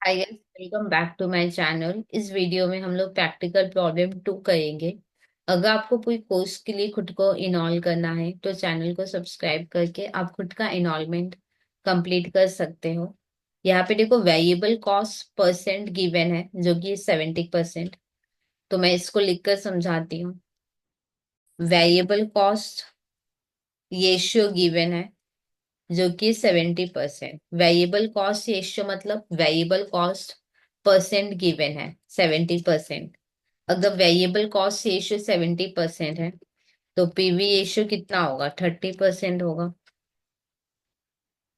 Hi guys, welcome back to my channel. इस video में हम लोग प्रैक्टिकल प्रॉब्लम 2 करेंगे। अगर आपको कोई कोर्स के लिए खुद को इनरोल करना है तो चैनल को सब्सक्राइब करके आप खुद का इनरोलमेंट कंप्लीट कर सकते हो। यहाँ पे देखो, वेरिएबल कॉस्ट परसेंट गिवन है जो कि 70%। तो मैं इसको लिखकर समझाती हूँ। वेरिएबल कॉस्ट रेशियो गिवन है जो कि 70%। वेरिएबल कॉस्ट रेशियो मतलब वेरिएबल कॉस्ट परसेंट गिवन है 70%। अगर वेरिएबल कॉस्ट रेशियो 70% है तो पीवी रेशियो कितना होगा? 30% होगा।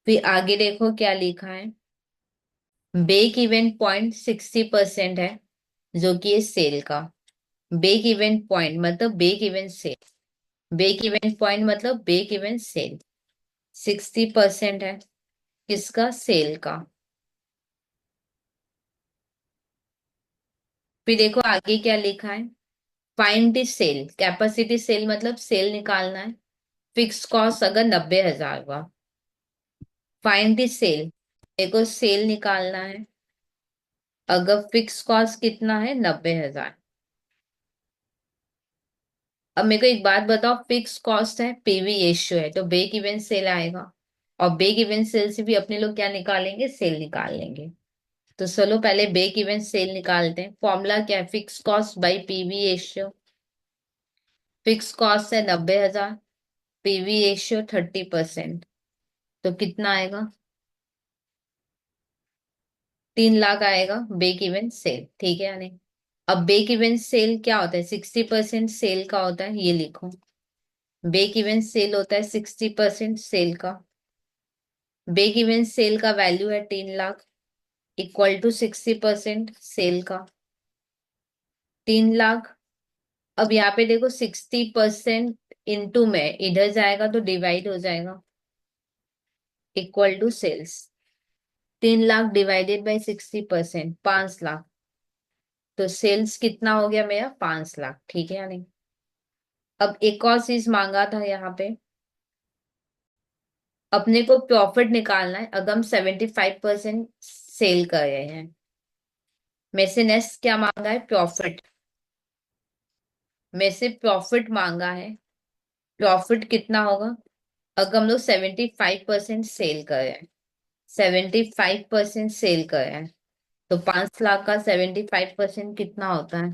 फिर आगे देखो क्या लिखा है। ब्रेक इवन पॉइंट 60% है जो कि है सेल का। ब्रेक इवन पॉइंट मतलब break even sale. Break even point मतलब ब्रेक इवन सेल 60% है। किसका? सेल का। फिर देखो आगे क्या लिखा है। Find the sale capacity. Sale मतलब सेल निकालना है। फिक्स कॉस्ट अगर 90,000 हुआ। फाइंड द सेल, देखो सेल निकालना है अगर फिक्स कॉस्ट कितना है? 90,000। अब मेरे को एक बात बताओ, फिक्स कॉस्ट है, पीवी रेशियो है, तो ब्रेक इवन सेल आएगा। और ब्रेक इवन सेल से भी अपने लोग क्या निकालेंगे? सेल निकाल लेंगे। तो चलो पहले ब्रेक इवन सेल निकालते हैं। फॉर्मूला क्या है? Fix cost by PV ratio. Fix cost है 90,000, पीवी रेशियो 30%। तो कितना आएगा? 3 लाख आएगा ब्रेक इवन सेल। ठीक है या नहीं? अब ब्रेक इवन सेल क्या होता है? 60% सेल का होता है, ये लिखो। ब्रेक इवन सेल होता है 60% सेल का। ब्रेक इवन सेल का वैल्यू है 3 लाख, इक्वल टू 60% सेल का 3 लाख। अब यहाँ पे देखो 60% इंटू में इधर जाएगा तो डिवाइड हो जाएगा, equal to sales. 3 lakh divided by 60%, 5 lakh. तो सेल्स कितना हो गया मेरा? 5 लाख। ठीक है या नहीं? अब एक और चीज मांगा था यहाँ पे, अपने को प्रॉफिट निकालना है अगर हम 75% सेल कर रहे हैं। में से नेक्स्ट क्या मांगा है? प्रॉफिट। में से प्रॉफिट मांगा है। प्रॉफिट कितना होगा अगर हम लोग 75% सेल कर रहे हैं? 75% सेल कर रहे हैं तो 5 लाख का 75% कितना होता है?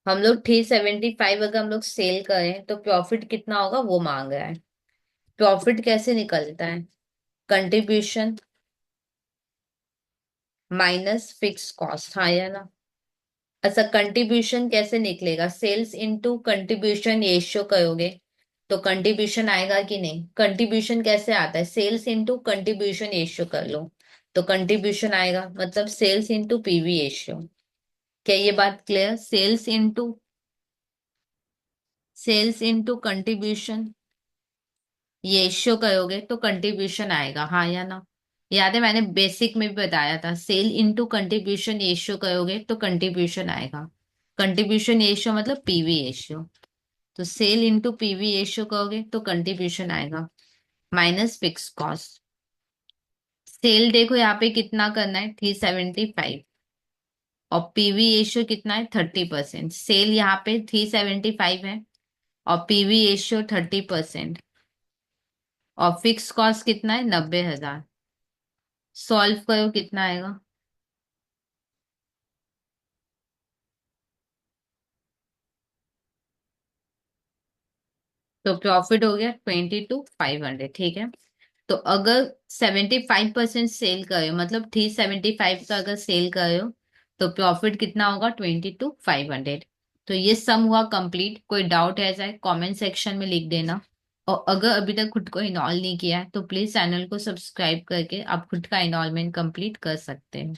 हम लोग 375 अगर हम लोग सेल करें तो प्रॉफिट कितना होगा वो मांग रहा है। प्रॉफिट कैसे निकलता है? कंट्रीब्यूशन माइनस फिक्स कॉस्ट, हाँ या ना? अच्छा, कंट्रीब्यूशन कैसे निकलेगा? सेल्स इनटू कंट्रीब्यूशन रेशियो करोगे तो कंट्रीब्यूशन आएगा कि नहीं? कंट्रीब्यूशन कैसे आता है? सेल्स इनटू कंट्रीब्यूशन रेशियो कर लो तो कंट्रीब्यूशन आएगा, मतलब सेल्स इनटू पीवी रेशियो। क्या ये बात clear? Sales into contribution ratio करोगे तो कंट्रीब्यूशन आएगा, हाँ या ना? याद है मैंने बेसिक में भी बताया था, सेल इनटू कंट्रीब्यूशन रेशियो करोगे तो कंट्रीब्यूशन आएगा। कंट्रीब्यूशन रेशियो मतलब पीवी रेशियो। तो सेल इनटू पीवी रेशियो करोगे तो कंट्रीब्यूशन आएगा माइनस फिक्स कॉस्ट। सेल देखो यहाँ पे कितना करना है? 375। और पीवी रेशियो कितना है? 30%। सेल यहाँ पे 375 है और पीवी रेशियो 30%। और फिक्स कॉस्ट कितना है? 90,000। सॉल्व करो कितना आएगा। तो प्रॉफिट हो गया 22,500। ठीक है। तो अगर 75% सेल करे, मतलब 375 का अगर सेल करे हो तो प्रॉफिट कितना होगा? 22,500। तो ये सम हुआ कंप्लीट। कोई डाउट है जाए कमेंट सेक्शन में लिख देना। और अगर अभी तक खुद को इनॉल नहीं किया है तो प्लीज चैनल को सब्सक्राइब करके आप खुद का इनॉलमेंट कंप्लीट कर सकते हैं।